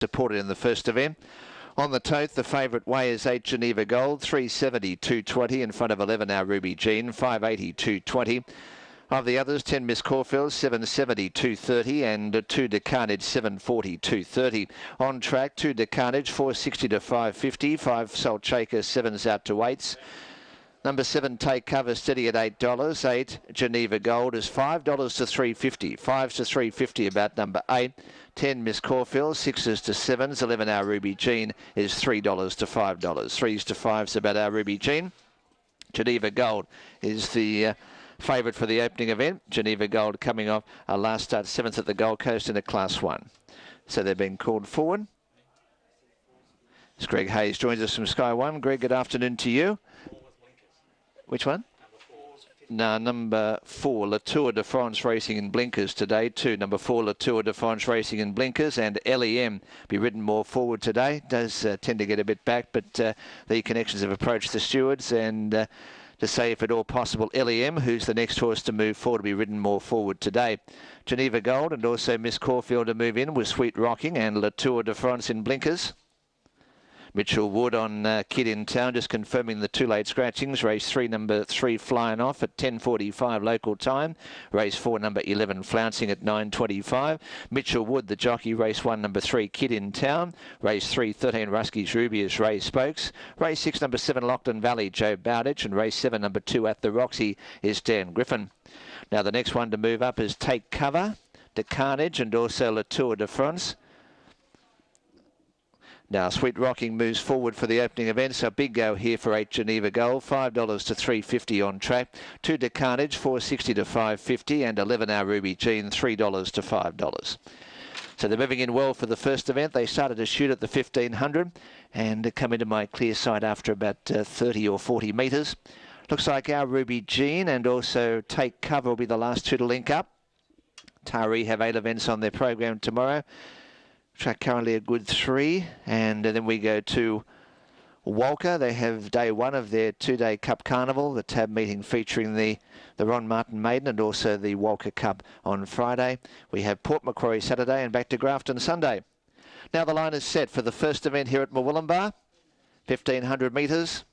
supported in the first event. On the tote, the favourite way is 8 Geneva Gold, 370, 220 in front of 11 Our Ruby Jean, 580, 220. Of the others, 10 Miss Caulfield, 770, 230 and 2 De Carnage, 740, 230. On track, 2 De Carnage, 460 to 550, 5 Salt Shaker, 7's out to 8s. Number 7, Take Cover, steady at $8. 8 Geneva Gold is $5 to 350. 5s to 350 about number 8. 10 Miss Caulfield, 6s to 7s. 11 Our Ruby Jean is $3 to $5. 3s to 5s about Our Ruby Jean. Geneva Gold is the favourite for the opening event. Geneva Gold coming off a last start 7th at the Gold Coast in a Class 1. So they're being called forward. As Greg Hayes joins us from Sky 1. Greg, good afternoon to you. Which one? No, number 4, La Tour de France Racing in Blinkers today. 2, number 4, La Tour de France Racing in Blinkers, and LEM be ridden more forward today. Does tend to get a bit back, but the connections have approached the stewards and to say, if at all possible, LEM, who's the next horse to move forward, to be ridden more forward today. Geneva Gold and also Miss Caulfield to move in with Sweet Rocking and La Tour de France in Blinkers. Mitchell Wood on Kid in Town, just confirming the 2 late scratchings. Race 3, number 3, flying off at 10:45 local time. Race 4, number 11, flouncing at 9:25. Mitchell Wood, the jockey. Race 1, number 3, Kid in Town. Race 3, 13, Ruskey's Ruby is Ray Spokes. Race 6, number 7, Lockton Valley, Joe Bowditch. And race 7, number 2, At the Roxy is Dan Griffin. Now the next one to move up is Take Cover, De Carnage and also La Tour de France. Now, Sweet Rocking moves forward for the opening event, so big go here for 8 Geneva Gold, $5 to $3.50 on track. 2 De Carnage, $4.60 to $5.50, and 11 Our Ruby Jean, $3 to $5. So they're moving in well for the first event. They started to shoot at the 1500 and come into my clear side after about 30 or 40 metres. Looks like Our Ruby Jean and also Take Cover will be the last 2 to link up. Taree have 8 events on their program tomorrow. Track currently a good 3, and then we go to Walker. They have day 1 of their 2-day Cup Carnival, the tab meeting featuring the Ron Martin Maiden and also the Walker Cup on Friday. We have Port Macquarie Saturday and back to Grafton Sunday. Now the line is set for the first event here at Murwillumbah, 1,500 metres.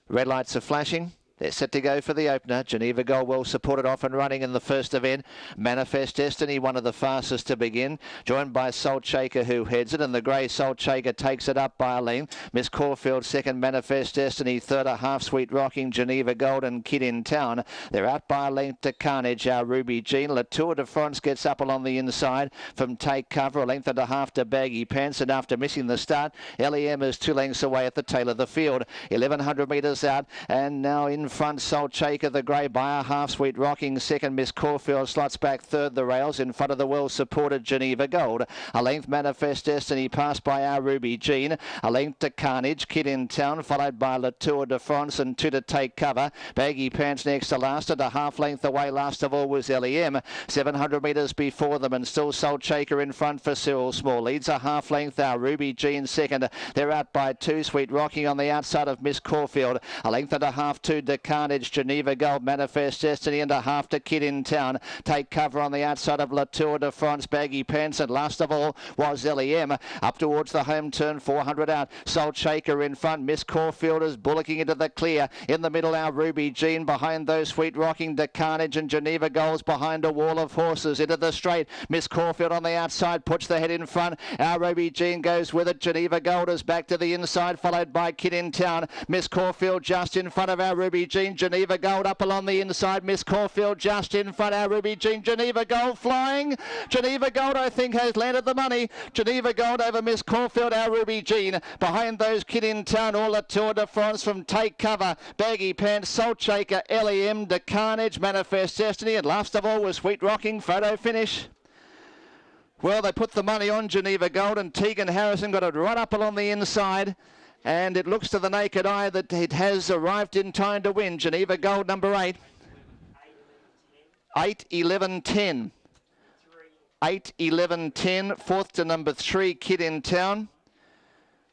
Red lights are flashing. They're set to go for the opener. Geneva Gold well supported off and running in the first event. Manifest Destiny, one of the fastest to begin. Joined by Salt Shaker, who heads it. And the grey Salt Shaker takes it up by a length. Miss Caulfield second. Manifest Destiny third. A half Sweet Rocking. Geneva Gold and Kid in Town. They're out by a length to Carnage. Our Ruby Jean. La Tour de France gets up along the inside from Take Cover. A length and a half to Baggy Pants. And after missing the start, LEM is 2 lengths away at the tail of the field. 1,100 metres out. And now in front, Salt Shaker, the grey by a half. Sweet Rocking second. Miss Caulfield slots back third. The rails in front of the well supported Geneva Gold. A length Manifest Destiny passed by Our Ruby Jean. A length to Carnage. Kid in Town followed by La Tour de France and 2 to Take Cover. Baggy Pants next to last and a half length away. Last of all was LEM. 700 metres before them and still Salt Shaker in front for Cyril Small. Leads a half length. Our Ruby Jean second. They're out by 2. Sweet Rocking on the outside of Miss Caulfield. A length and a half to De Carnage. Geneva Gold, Manifest Destiny and a half to Kid in Town. Take Cover on the outside of La Tour de France. Baggy Pants and last of all was LEM. Up towards the home turn, 400 out. Salt Shaker in front. Miss Caulfield is bullocking into the clear. In the middle, Our Ruby Jean. Behind those, Sweet Rocking, De Carnage and Geneva Gold's behind a wall of horses. Into the straight. Miss Caulfield on the outside puts the head in front. Our Ruby Jean goes with it. Geneva Gold is back to the inside, followed by Kid in Town. Miss Caulfield just in front of Our Ruby Jean. Geneva Gold up along the inside. Miss Caulfield just in front. Our Ruby Jean. Geneva Gold flying. Geneva Gold, I think, has landed the money. Geneva Gold over Miss Caulfield. Our Ruby Jean. Behind those, Kid in Town. All the Tour de France from Take Cover. Baggy Pants, Salt Shaker, LEM, De Carnage, Manifest Destiny. And last of all was Sweet Rocking. Photo finish. Well, they put the money on Geneva Gold and Teagan Harrison got it right up along the inside. And it looks to the naked eye that it has arrived in time to win. Geneva Gold, number 8. 8, 11, 10. 8, 11, 10. Fourth to number 3, Kid in Town.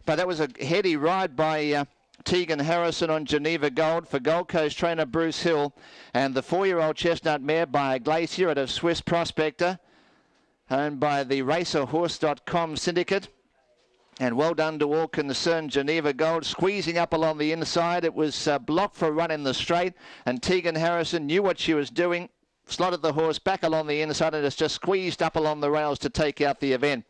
But that was a heady ride by Teagan Harrison on Geneva Gold for Gold Coast trainer Bruce Hill. And the 4-year-old chestnut mare by Glacier at a Swiss Prospector, owned by the racerhorse.com syndicate. And well done to all concerned. Geneva Gold squeezing up along the inside. It was blocked for a run in the straight, and Teagan Harrison knew what she was doing, slotted the horse back along the inside, and it's just squeezed up along the rails to take out the event.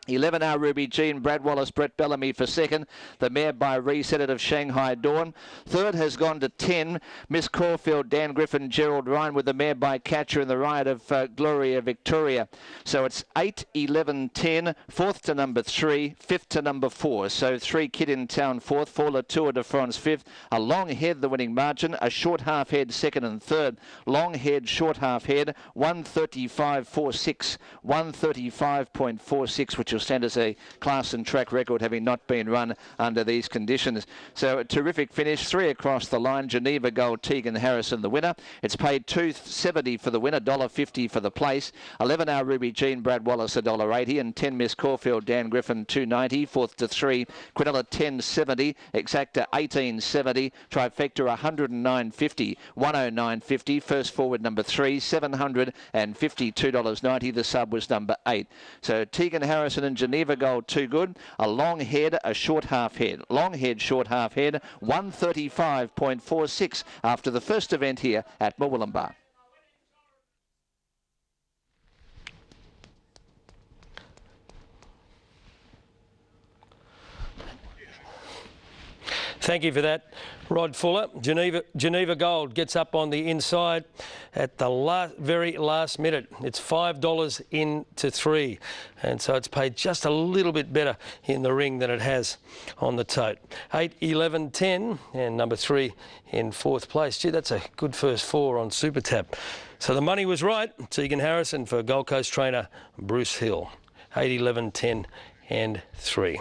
11R Ruby Jean, Brad Wallace, Brett Bellamy for second. The mare by Reset It of Shanghai Dawn. Third has gone to 10. Miss Caulfield, Dan Griffin, Gerald Ryan with the mare by Catcher in the ride of Gloria Victoria. So it's 8, 11, 10. Fourth to number 3. Fifth to number 4. So 3 Kid in Town fourth. 4 La Tour de France fifth. A long head the winning margin. A short half head second and third. Long head, short half head. 135.46. 135.46, which will stand as a class and track record, having not been run under these conditions. So a terrific finish. 3 across the line. Geneva Gold, Teagan Harrison the winner. It's paid $2.70 for the winner, $1.50 for the place. 11R Ruby Jean, Brad Wallace $1.80, and 10 Miss Caulfield, Dan Griffin $2.90. Fourth to 3 Quinella $10.70. Exacta $18.70. Trifecta $109.50. $109.50. First forward number 3 $752.90. The sub was number 8. So Teagan Harrison and Geneva Gold too good. A long head, a short half head. Long head, short half head. 135.46 after the first event here at Murwillumbah. Thank you for that, Rod Fuller. Geneva Gold gets up on the inside at the very last minute. It's $5 into 3, and so it's paid just a little bit better in the ring than it has on the tote. 8, 11, 10, and number 3 in fourth place. Gee, that's a good first 4 on Super Tap. So the money was right. Teagan Harrison for Gold Coast trainer Bruce Hill. 8, 11, 10, and 3.